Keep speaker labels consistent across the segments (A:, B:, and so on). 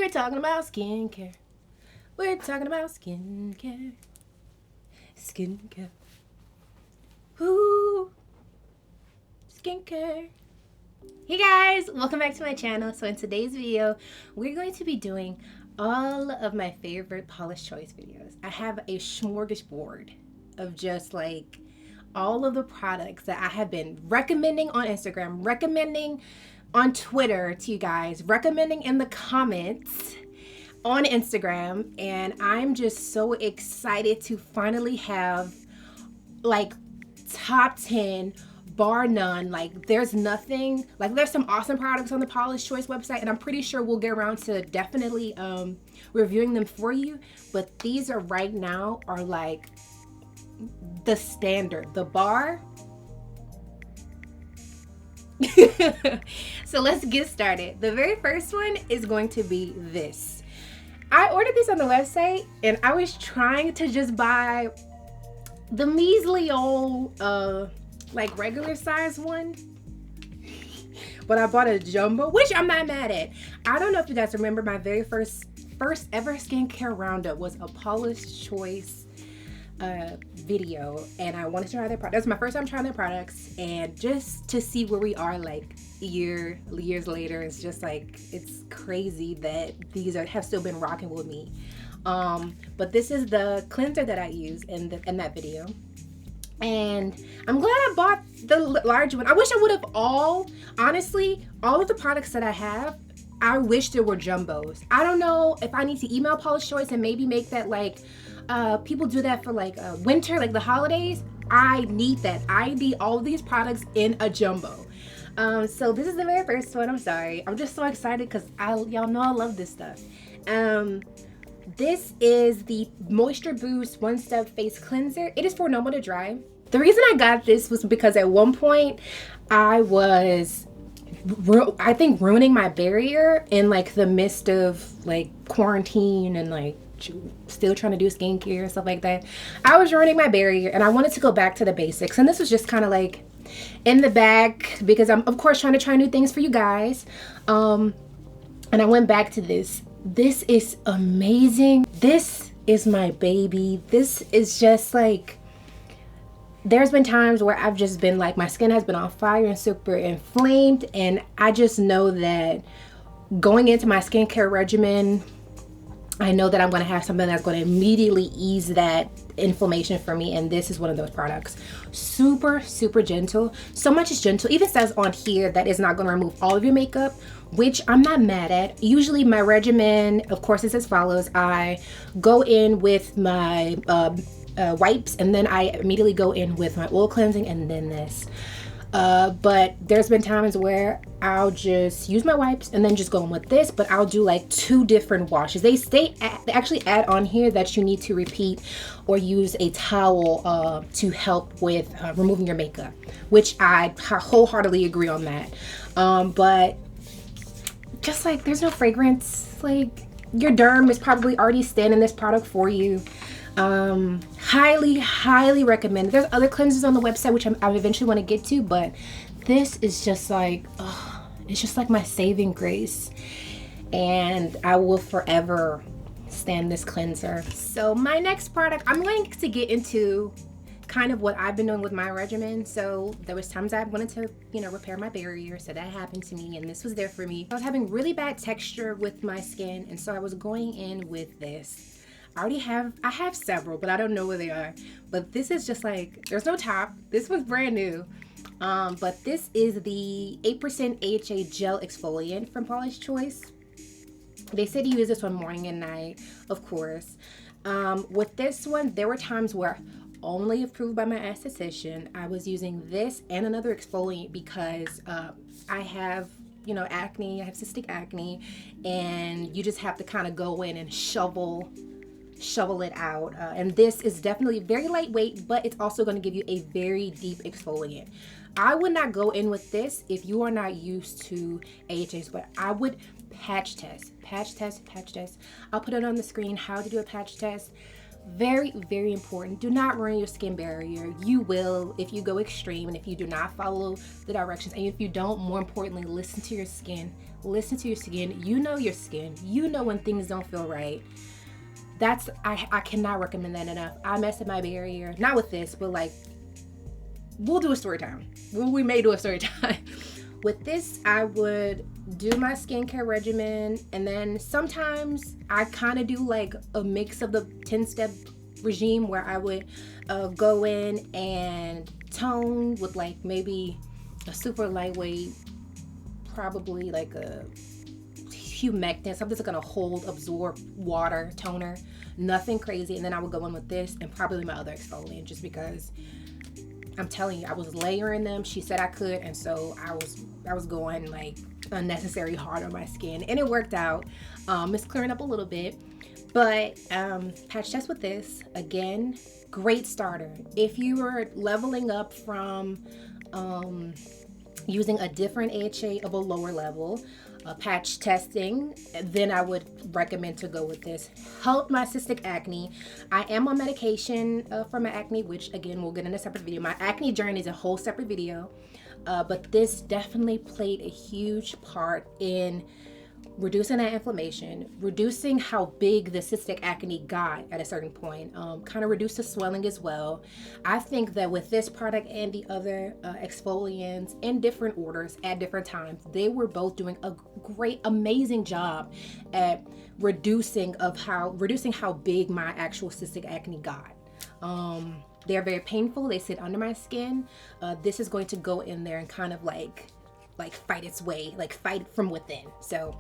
A: We're talking about skincare. We're talking about skincare. Skincare. Ooh. Skincare. Hey guys, welcome back to my channel. So in today's video, we're going to be doing all of my favorite Paula's Choice videos. I have a smorgasbord of just like all of the products that I have been recommending on Instagram, recommending on Twitter to you guys, recommending in the comments on Instagram, and I'm just so excited to finally have like top 10 bar none. Like there's nothing, like there's some awesome products on the Paula's Choice website, and I'm pretty sure we'll get around to definitely reviewing them for you, but these are right now are like the standard, the bar. So let's get started. The very first one is going to be this. I ordered this on the website and I was trying to just buy the measly old like regular size one, but I bought a jumbo, which I'm not mad at. I don't know if you guys remember, my very first ever skincare roundup was a Paula's Choice video, and I wanted to try their product. That's my first time trying their products, and just to see where we are like years later, it's just like, it's crazy that these have still been rocking with me. But this is the cleanser that I used in that video, and I'm glad I bought the large one. I wish I would have honestly, all of the products that I have, I wish there were jumbos. I don't know if I need to email Paula's Choice and maybe make that like people do that for like winter, like the holidays. I need that. I need all of these products in a jumbo. So this is the very first one. I'm sorry, I'm just so excited because y'all know I love this stuff. This is the Moisture Boost One Step Face Cleanser. It is for normal to dry. The reason I got this was because at one point I was, I think, ruining my barrier in like the midst of like quarantine and like still trying to do skincare and stuff like that. I was ruining my barrier and I wanted to go back to the basics, and this was just kind of like in the bag because I'm of course trying to try new things for you guys. And I went back to this. This is amazing. This is my baby. This is just like, there's been times where I've just been like, my skin has been on fire and super inflamed, and I just know that going into my skincare regimen, I know that I'm going to have something that's going to immediately ease that inflammation for me, and this is one of those products. Super gentle. So much is gentle. Even says on here that it's not going to remove all of your makeup, which I'm not mad at. Usually my regimen, of course, is as follows. I go in with my wipes, and then I immediately go in with my oil cleansing, and then this. But there's been times where I'll just use my wipes and then just go in with this, but I'll do like 2 different washes. They actually add on here that you need to repeat or use a towel to help with removing your makeup, which I wholeheartedly agree on that. But just like, there's no fragrance. Like, your derm is probably already standing this product for you. Highly recommend. There's other cleansers on the website which I eventually want to get to, but this is just like, it's just like my saving grace, and I will forever stand this cleanser. So my next product, I'm going to get into kind of what I've been doing with my regimen. So there was times I wanted to, repair my barrier, so that happened to me, and this was there for me. I was having really bad texture with my skin, and so I was going in with this. I have several, but I don't know where they are. But this is just like, there's no top. This was brand new. But this is the 8% AHA gel exfoliant from Paula's Choice. They say to use this one morning and night, of course. With this one, there were times where, only approved by my esthetician, I was using this and another exfoliant because I have acne. I have cystic acne, and you just have to kind of go in and shovel it out, and this is definitely very lightweight, but it's also going to give you a very deep exfoliant. I would not go in with this if you are not used to AHAs, but I would patch test. I'll put it on the screen how to do a patch test, Very, very important. Do not ruin your skin barrier. You will if you go extreme and if you do not follow the directions, and if you don't, more importantly, listen to your skin. Listen to your skin. You know your skin. You know when things don't feel right. I cannot recommend that enough. I messed up my barrier. Not with this, but like, we'll do a story time. We may do a story time. With this, I would do my skincare regimen, and then sometimes I kind of do like a mix of the 10-step regime where I would go in and tone with like maybe a super lightweight, probably like a humectant, something that's gonna hold, absorb water toner, nothing crazy. And then I would go in with this and probably my other exfoliant, just because I'm telling you, I was layering them. She said I could, and so I was going like unnecessary hard on my skin, and it worked out. It's clearing up a little bit, but patch test with this again. Great starter if you are leveling up from using a different AHA of a lower level. Patch testing, then I would recommend to go with this. Helped my cystic acne. I am on medication for my acne, which again we'll get in a separate video. My acne journey is a whole separate video, but this definitely played a huge part in reducing that inflammation, reducing how big the cystic acne got at a certain point, kind of reduced the swelling as well. I think that with this product and the other exfoliants in different orders at different times, they were both doing a great, amazing job at reducing how big my actual cystic acne got. They are very painful. They sit under my skin. This is going to go in there and kind of like fight its way, like fight from within. So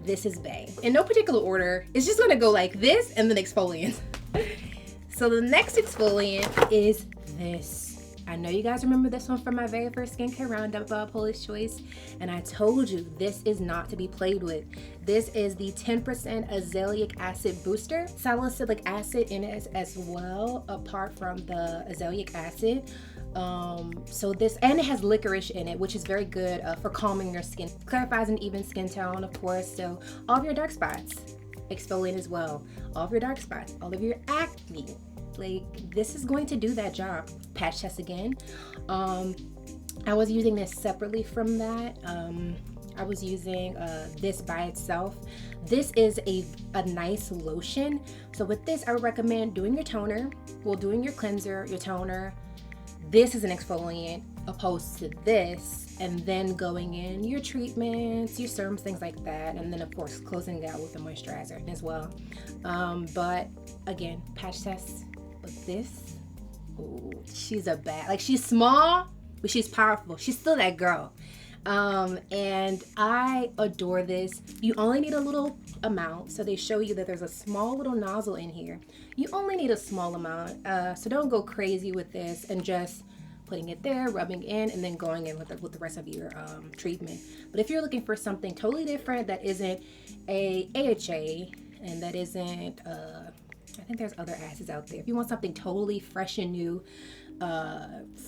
A: this is bae. In no particular order, it's just gonna go like this and then exfoliant. So the next exfoliant is this. I know you guys remember this one from my very first skincare roundup about Polish Choice, and I told you this is not to be played with. This is the 10% azelaic acid booster. Salicylic acid in it as well, apart from the azelaic acid. So this, and it has licorice in it, which is very good for calming your skin. Clarifies an even skin tone, of course. So all of your dark spots, exfoliate as well. All of your dark spots, all of your acne. Like, this is going to do that job. Patch test again. I was using this separately from that. I was using this by itself. This is a nice lotion. So with this, I would recommend doing your toner, doing your cleanser, your toner. This is an exfoliant opposed to this, and then going in your treatments, your serums, things like that, and then of course closing it out with a moisturizer as well. But again, patch test with this. Ooh, she's a bad, like, she's small, but she's powerful. She's still that girl. And I adore this. You only need a little amount, so they show you that there's a small little nozzle in here. You only need a small amount, so don't go crazy with this and just putting it there, rubbing in, and then going in with the rest of your treatment. But if you're looking for something totally different that isn't a AHA and that isn't I think there's other acids out there. If you want something totally fresh and new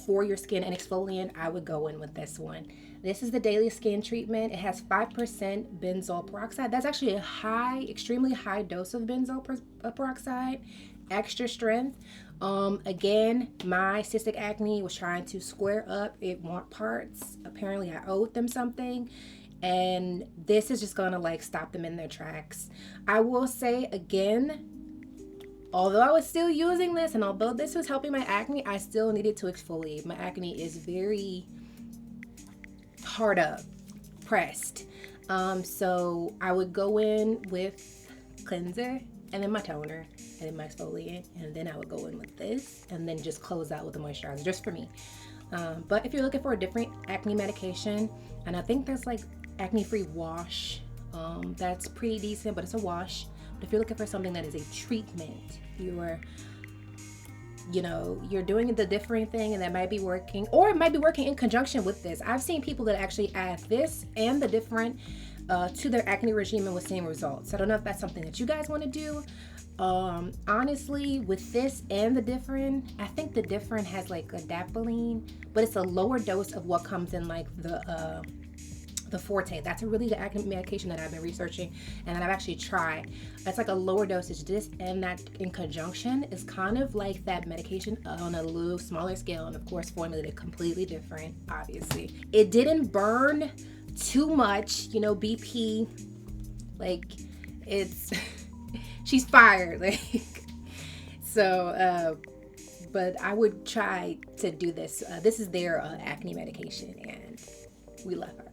A: for your skin and exfoliant, I would go in with this one. This is the daily skin treatment. It has 5% benzoyl peroxide. That's actually a extremely high dose of benzoyl peroxide, extra strength. Again, my cystic acne was trying to square up. It want parts. Apparently I owed them something. And this is just gonna like stop them in their tracks. I will say again, although I was still using this, and although this was helping my acne, I still needed to exfoliate. My acne is very hard up, pressed. So I would go in with cleanser, and then my toner, and then my exfoliant, and then I would go in with this, and then just close out with the moisturizer, just for me. But if you're looking for a different acne medication, and I think there's like acne-free wash, that's pretty decent, but it's a wash. But if you're looking for something that is a treatment, you're doing the different thing, and that might be working, or it might be working in conjunction with this. I've seen people that actually add this and the different to their acne regime and with same results. I don't know if that's something that you guys want to do. Honestly, with this and the different, I think the different has like adapalene, but it's a lower dose of what comes in like the the Forte. That's a really good acne medication that I've been researching and that I've actually tried. It's like a lower dosage. This and that in conjunction is kind of like that medication on a little smaller scale, and of course formulated completely different, obviously. It didn't burn too much, you know, BP, like it's she's fired, like so but I would try to do this. This is their acne medication, and we love her.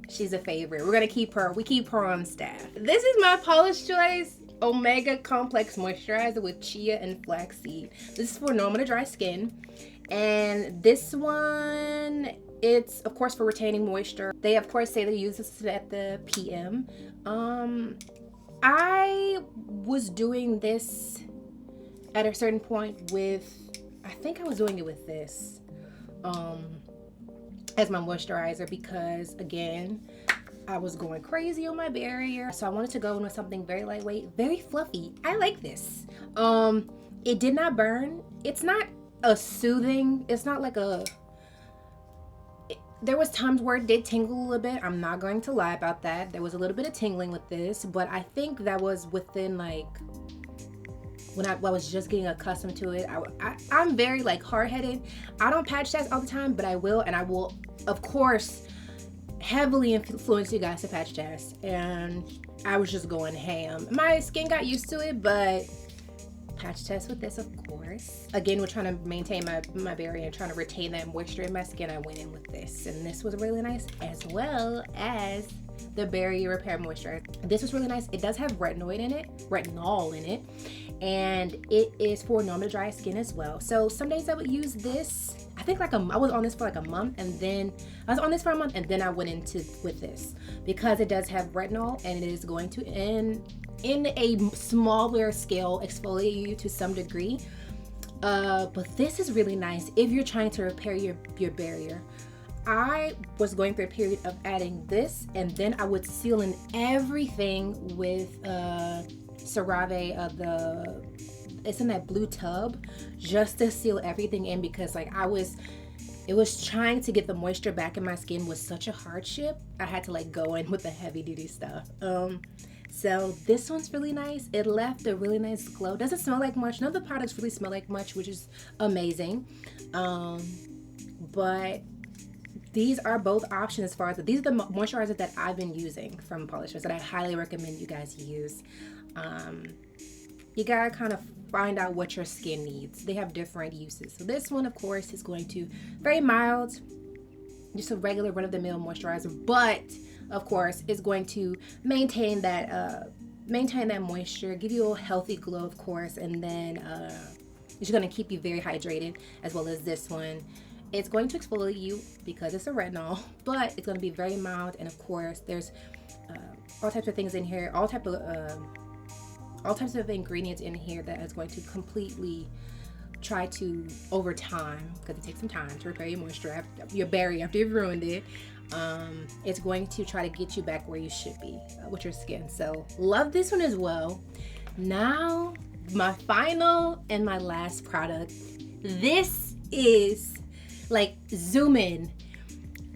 A: She's a favorite. We're gonna keep her. We keep her on staff. This is my Paula's Choice Omega Complex Moisturizer with chia and flaxseed. This is for normal to dry skin, and this one, it's of course for retaining moisture. They of course say they use this at the PM. I was doing this at a certain point with, I think I was doing it with this as my moisturizer, because again, I was going crazy on my barrier. So I wanted to go in with something very lightweight, very fluffy. I like this. It did not burn. It's not a soothing, it's not like a, there was times where it did tingle a little bit. I'm not going to lie about that. There was a little bit of tingling with this, but I think that was within like, when I was just getting accustomed to it. I'm very like hard-headed. I don't patch test all the time, but I will, and I will of course heavily influence you guys to patch test. And I was just going ham. My skin got used to it, but patch test with this, of course. Again, we're trying to maintain my barrier and trying to retain that moisture in my skin. I went in with this, and this was really nice, as well as the Barrier Repair Moisturizer. This was really nice. It does have retinol in it, and it is for normal dry skin as well. So some days I would use this. I think like I was on this for like a month, and then I went into with this because it does have retinol, and it is going to in a smaller scale exfoliate you to some degree. But this is really nice if you're trying to repair your barrier. I was going through a period of adding this, and then I would seal in everything with CeraVe, it's in that blue tub, just to seal everything in, because like it was trying to get the moisture back in my skin was such a hardship. I had to like go in with the heavy duty stuff. So this one's really nice. It left a really nice glow. Doesn't smell like much. None of the products really smell like much, which is amazing. But these are both options as far as these are the moisturizers that I've been using from Paula's Choice that I highly recommend you guys use. You gotta kind of find out what your skin needs. They have different uses. So this one, of course, is going to very mild, just a regular run-of-the-mill moisturizer, but of course, it's going to maintain that moisture, give you a healthy glow, of course, and then it's going to keep you very hydrated, as well as this one. It's going to exfoliate you because it's a retinol, but it's going to be very mild, and of course, there's all types of things in here, all types of ingredients in here that is going to completely try to, over time, because it takes some time to repair your barrier after you've ruined it. It's going to try to get you back where you should be with your skin. So love this one as well. Now, my final and my last product. This is like, zoom in.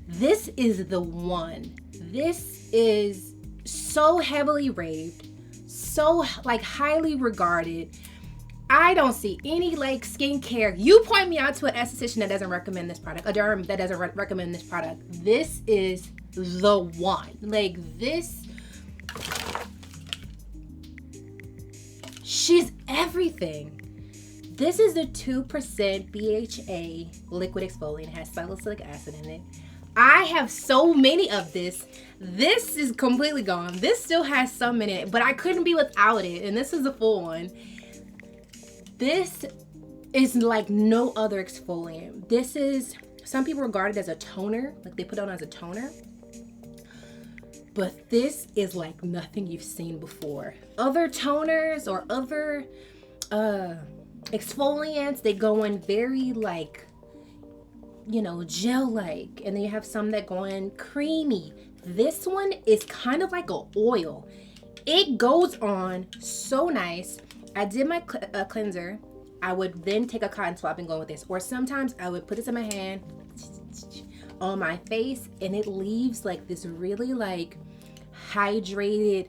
A: This is the one. This is so heavily raved, so like highly regarded. I don't see any like skincare. You point me out to an esthetician that doesn't recommend this product, a derm that doesn't recommend this product. This is the one. Like this, she's everything. This is the 2% BHA liquid exfoliant. It has salicylic acid in it. I have so many of this. This is completely gone. This still has some in it, but I couldn't be without it. And this is the full one. This is like no other exfoliant. This is, some people regard it as a toner, like they put it on as a toner. But this is like nothing you've seen before. Other toners or other exfoliants, they go in very like, you know, gel-like, and then you have some that go in creamy. This one is kind of like an oil. It goes on so nice. I did my cleanser. I would then take a cotton swab and go with this, or sometimes I would put this in my hand, on my face, and it leaves like this really like hydrated,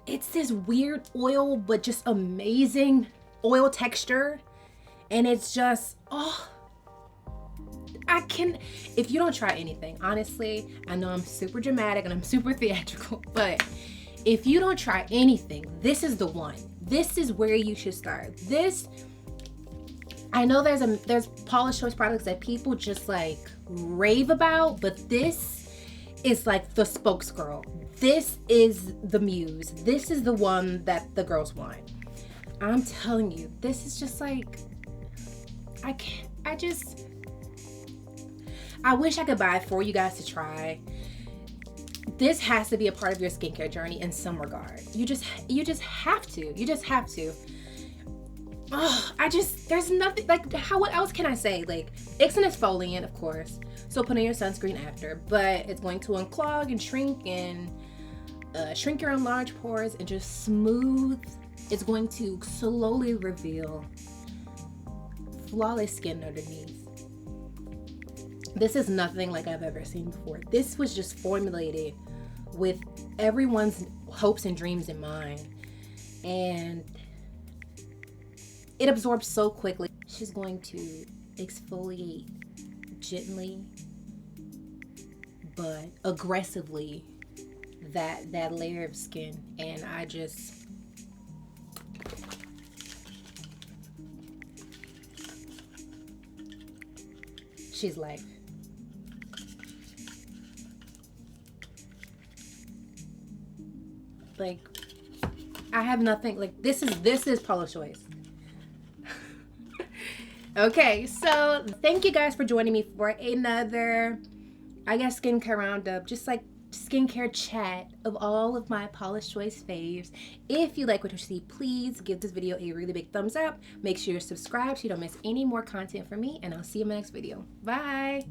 A: it's this weird oil but just amazing oil texture. And it's just, oh, if you don't try anything, honestly, I know I'm super dramatic and I'm super theatrical, but if you don't try anything, this is the one. This is where you should start. This, I know there's Paula's Choice products that people just like rave about, but this is like the spokesgirl. This is the muse. This is the one that the girls want. I'm telling you, this is just like, I wish I could buy it for you guys to try. This has to be a part of your skincare journey in some regard. You just have to. You just have to. Oh, there's nothing, like, what else can I say? Like, it's an exfoliant, of course, so put on your sunscreen after, but it's going to unclog and shrink your enlarged pores and just smooth. It's going to slowly reveal flawless skin underneath. This is nothing like I've ever seen before. This was just formulated with everyone's hopes and dreams in mind, and it absorbs so quickly. She's going to exfoliate gently but aggressively that layer of skin, and she's life. Like, I have nothing, like, this is Paula's Choice. Okay, so thank you guys for joining me for another, I guess, skincare roundup, just like skincare chat of all of my Paula's Choice faves. If you like what you see, please give this video a really big thumbs up. Make sure you're subscribed so you don't miss any more content from me, and I'll see you in my next video. Bye.